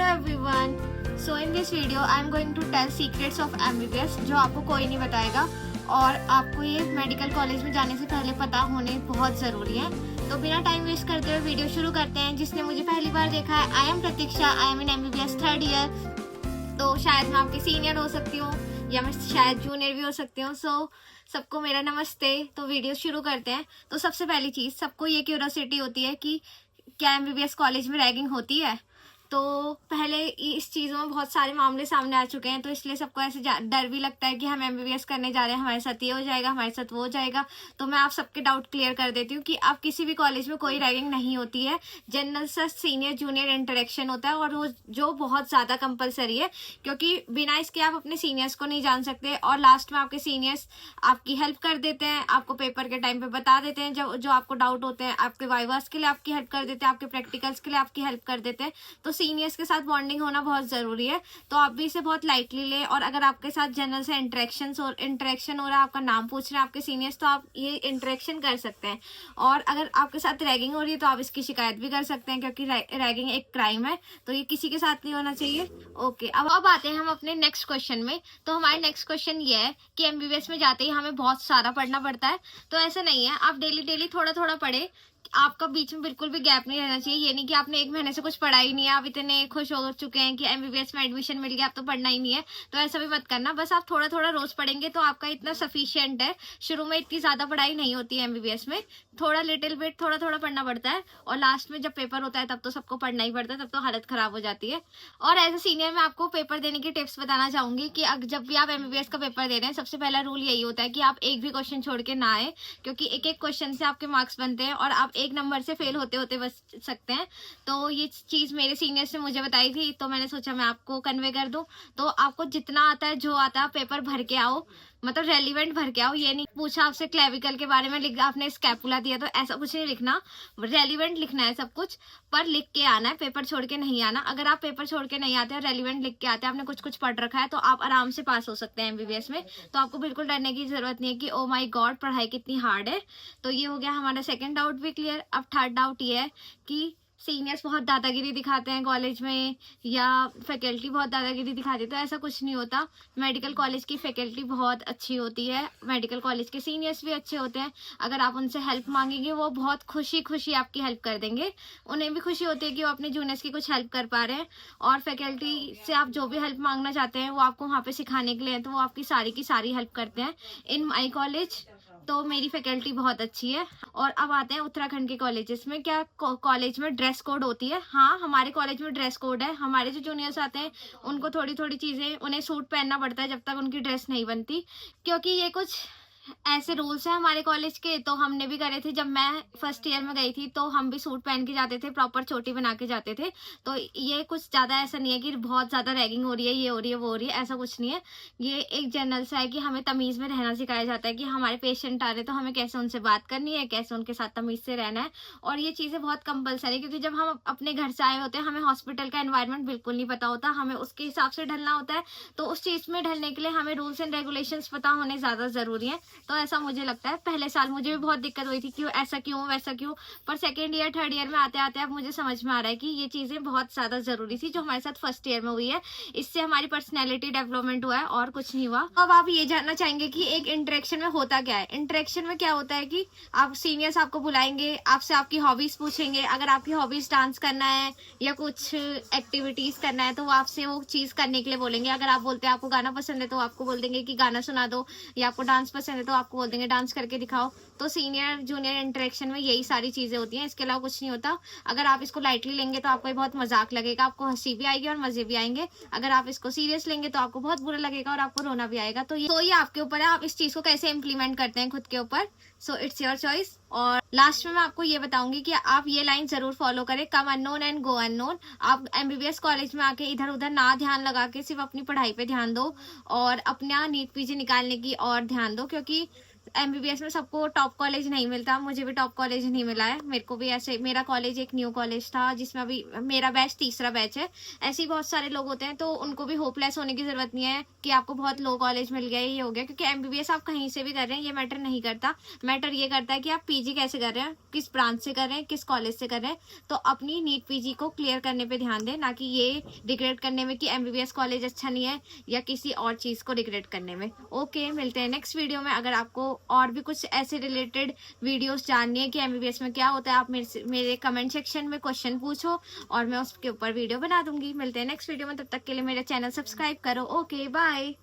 Hello everyone, so in this video I am going to tell secrets of MBBS जो आपको कोई नहीं बताएगा और आपको ये मेडिकल कॉलेज में जाने से पहले पता होने बहुत ज़रूरी है। तो बिना टाइम वेस्ट करते हुए वीडियो शुरू करते हैं। जिसने मुझे पहली बार देखा है, I am Pratiksha, I am in MBBS third year. तो शायद मैं आपकी सीनियर हो सकती हूँ या मैं शायद जूनियर भी हो सकती हूँ। सो सबको मेरा नमस्ते। तो वीडियो शुरू करते हैं। तो सबसे पहली चीज़, सबको ये क्यूरियोसिटी होती है कि क्या एमबीबीएस कॉलेज में रैगिंग होती है। तो पहले इस चीज़ों में बहुत सारे मामले सामने आ चुके हैं, तो इसलिए सबको ऐसे डर भी लगता है कि हम एमबीबीएस करने जा रहे हैं, हमारे साथ ये हो जाएगा, हमारे साथ वो हो जाएगा। तो मैं आप सबके डाउट क्लियर कर देती हूँ कि आप किसी भी कॉलेज में कोई रैगिंग नहीं होती है। जनरल से सीनियर जूनियर इंटरेक्शन होता है और वो जो बहुत ज़्यादा कंपलसरी है, क्योंकि बिना इसके आप अपने सीनियर्स को नहीं जान सकते। और लास्ट में आपके सीनियर्स आपकी हेल्प कर देते हैं, आपको पेपर के टाइम पे बता देते हैं जो आपको डाउट होते हैं, आपके वाइवास के लिए आपकी हेल्प कर देते हैं, आपके प्रैक्टिकल्स के लिए आपकी हेल्प कर देते हैं। तो सीनियर्स के साथ बॉन्डिंग होना बहुत ज़रूरी है। तो आप भी इसे बहुत लाइटली लें। और अगर आपके साथ जनरल से इंटरेक्शन हो रहा है, आपका नाम पूछ रहे हैं आपके सीनियर्स, तो आप ये इंटरेक्शन कर सकते हैं। और अगर आपके साथ रैगिंग हो रही है तो आप इसकी शिकायत भी कर सकते हैं, क्योंकि रैगिंग एक क्राइम है, तो ये किसी के साथ नहीं होना चाहिए। ओके, अब आते हैं हम अपने नेक्स्ट क्वेश्चन में। तो हमारे नेक्स्ट क्वेश्चन ये है कि एमबीबीएस में जाते ही हमें बहुत सारा पढ़ना पड़ता है। तो ऐसा नहीं है, आप डेली थोड़ा थोड़ा पढ़े। आपका बीच में बिल्कुल भी गैप नहीं रहना चाहिए। ये नहीं कि आपने 1 महीने से कुछ पढ़ा ही नहीं है, आप इतने खुश हो चुके हैं कि एमबीबीएस में एडमिशन मिल गया, आप तो पढ़ना ही नहीं है। तो ऐसा भी मत करना। बस आप थोड़ा थोड़ा रोज पढ़ेंगे तो आपका इतना सफिशिएंट है। शुरू में इतनी ज्यादा पढ़ाई नहीं होती है एमबीबीएस में, थोड़ा लिटिल बिट थोड़ा थोड़ा पढ़ना पड़ता है। और लास्ट में जब पेपर होता है तब तो सबको पढ़ना ही पड़ता है, तब तो हालत खराब हो जाती है। और एज ए सीनियर मैं आपको पेपर देने की टिप्स बताना चाहूंगी कि जब भी आप एमबीबीएस का पेपर दे रहे हैं, सबसे पहला रूल यही होता है कि आप एक भी क्वेश्चन छोड़ के ना आए, क्योंकि एक एक क्वेश्चन से आपके मार्क्स बनते हैं और आप 1 नंबर से फेल होते होते बच सकते हैं। तो ये चीज मेरे सीनियर्स ने मुझे बताई थी, तो मैंने सोचा मैं आपको कन्वे कर दूं। तो आपको जितना आता है, जो आता है, पेपर भर के आओ, मतलब रेलिवेंट भर के आओ। ये नहीं पूछा आपसे क्लेविकल के बारे में, लिख आपने स्कैपुला दिया, तो ऐसा कुछ नहीं लिखना। रेलिवेंट लिखना है सब कुछ, पर लिख के आना है, पेपर छोड़ के नहीं आना। अगर आप पेपर छोड़ के नहीं आते और रेलिवेंट लिख के आते हैं, आपने कुछ कुछ पढ़ रखा है, तो आप आराम से पास हो सकते हैं एमबीबीएस में। तो आपको बिल्कुल डरने की जरूरत नहीं है कि ओ माई गॉड पढ़ाई कितनी हार्ड है। तो ये हो गया हमारा सेकेंड डाउट भी क्लियर। अब थर्ड डाउट ये है कि सीनियर्स बहुत दादागिरी दिखाते हैं कॉलेज में, या फैकल्टी बहुत दादागिरी दिखाती है। तो ऐसा कुछ नहीं होता। मेडिकल कॉलेज की फैकल्टी बहुत अच्छी होती है, मेडिकल कॉलेज के सीनियर्स भी अच्छे होते हैं। अगर आप उनसे हेल्प मांगेंगे, वो बहुत खुशी आपकी हेल्प कर देंगे। उन्हें भी खुशी होती है कि वो अपने जूनियर्स की कुछ हेल्प कर पा रहे हैं। और फैकल्टी से आप जो भी हेल्प मांगना चाहते हैं, वो आपको वहाँ पे सिखाने के लिए है, तो वो आपकी सारी की सारी हेल्प करते हैं। इन माई कॉलेज तो मेरी फैकल्टी बहुत अच्छी है। और अब आते हैं उत्तराखंड के कॉलेजेस में। क्या कॉलेज में ड्रेस कोड होती है? हाँ, हमारे कॉलेज में ड्रेस कोड है। हमारे जो जूनियर्स आते हैं उनको थोड़ी थोड़ी चीज़ें, उन्हें सूट पहनना पड़ता है जब तक उनकी ड्रेस नहीं बनती, क्योंकि ये कुछ ऐसे रूल्स हैं हमारे कॉलेज के। तो हमने भी करे थे, जब मैं फर्स्ट ईयर में गई थी तो हम भी सूट पहन के जाते थे, प्रॉपर चोटी बना के जाते थे। तो ये कुछ ज़्यादा ऐसा नहीं है कि बहुत ज़्यादा रैगिंग हो रही है, ये हो रही है, वो हो रही है, ऐसा कुछ नहीं है। ये एक जनरल सा है कि हमें तमीज़ में रहना सिखाया जाता है कि हमारे पेशेंट आ रहे हैं तो हमें कैसे उनसे बात करनी है, कैसे उनके साथ तमीज़ से रहना है। और ये चीज़ें बहुत कंपलसरी है, क्योंकि जब हम अपने घर से आए होते हैं, हमें हॉस्पिटल का एनवायरनमेंट बिल्कुल नहीं पता होता, हमें उसके हिसाब से ढलना होता है। तो उस चीज़ में ढलने के लिए हमें रूल्स एंड रेगुलेशंस पता होने ज़्यादा ज़रूरी है। तो ऐसा मुझे लगता है। पहले साल मुझे भी बहुत दिक्कत हुई थी, क्यों ऐसा क्यों वैसा क्यों, पर सेकेंड ईयर थर्ड ईयर में आते आते अब मुझे समझ में आ रहा है कि ये चीज़ें बहुत ज़्यादा ज़रूरी थी जो हमारे साथ फर्स्ट ईयर में हुई है। इससे हमारी पर्सनैलिटी डेवलपमेंट हुआ है और कुछ नहीं हुआ। अब आप ये जानना चाहेंगे कि एक इंटरेक्शन में होता क्या है। इंटरेक्शन में क्या होता है कि आप सीनियर्स आपको बुलाएंगे, आपसे आपकी हॉबीज पूछेंगे। अगर आपकी हॉबीज डांस करना है या कुछ एक्टिविटीज करना है, तो वो आपसे वो चीज़ करने के लिए बोलेंगे। अगर आप बोलते हैं आपको गाना पसंद है, तो आपको बोल देंगे कि गाना सुना दो, या आपको डांस पसंद है तो आपको बोल देंगे डांस करके दिखाओ। तो सीनियर जूनियर इंटरेक्शन में यही सारी चीजें होती हैं, इसके अलावा कुछ नहीं होता। अगर आप इसको लाइटली लेंगे तो आपको बहुत मजाक लगेगा, आपको हंसी भी आएगी और मजे भी आएंगे। अगर आप इसको सीरियस लेंगे तो आपको बहुत बुरा लगेगा और आपको रोना भी आएगा। तो ये आपके ऊपर है, आप इस चीज को कैसे इम्प्लीमेंट करते हैं खुद के ऊपर। So it's your choice. और लास्ट में मैं आपको ये बताऊंगी कि आप ये लाइन जरूर फॉलो करें, कम अननोन एंड गो अननोन। आप एमबीबीएस कॉलेज में आके इधर उधर ना ध्यान लगा के सिर्फ अपनी पढ़ाई पे ध्यान दो और अपना नीट पीजी निकालने की और ध्यान दो, क्योंकि एमबीबीएस में सबको टॉप कॉलेज नहीं मिलता, मुझे भी टॉप कॉलेज नहीं मिला है। मेरे को भी ऐसे, मेरा कॉलेज एक न्यू कॉलेज था जिसमें अभी मेरा बैच तीसरा बैच है। ऐसे ही बहुत सारे लोग होते हैं, तो उनको भी होपलेस होने की जरूरत नहीं है कि आपको बहुत लो कॉलेज मिल गया, ये हो गया। क्योंकि एमबीबीएस आप कहीं से भी कर रहे हैं, ये मैटर नहीं करता। मैटर ये करता है कि आप पीजी कैसे कर रहे हैं, किस ब्रांच से कर रहे हैं, किस कॉलेज से कर रहे हैं। तो अपनी नीट पीजी को क्लियर करने पे ध्यान दें, ना कि ये रिग्रेट करने में कि एमबीबीएस कॉलेज अच्छा नहीं है या किसी और चीज को रिग्रेट करने में। ओके, मिलते हैं नेक्स्ट वीडियो में। अगर आपको और भी कुछ ऐसे रिलेटेड वीडियोस जाननी है कि एमबीबीएस में क्या होता है, आप मेरे कमेंट सेक्शन में क्वेश्चन पूछो और मैं उसके ऊपर वीडियो बना दूंगी। मिलते हैं नेक्स्ट वीडियो में, तब तक के लिए मेरा चैनल सब्सक्राइब करो। Okay, bye.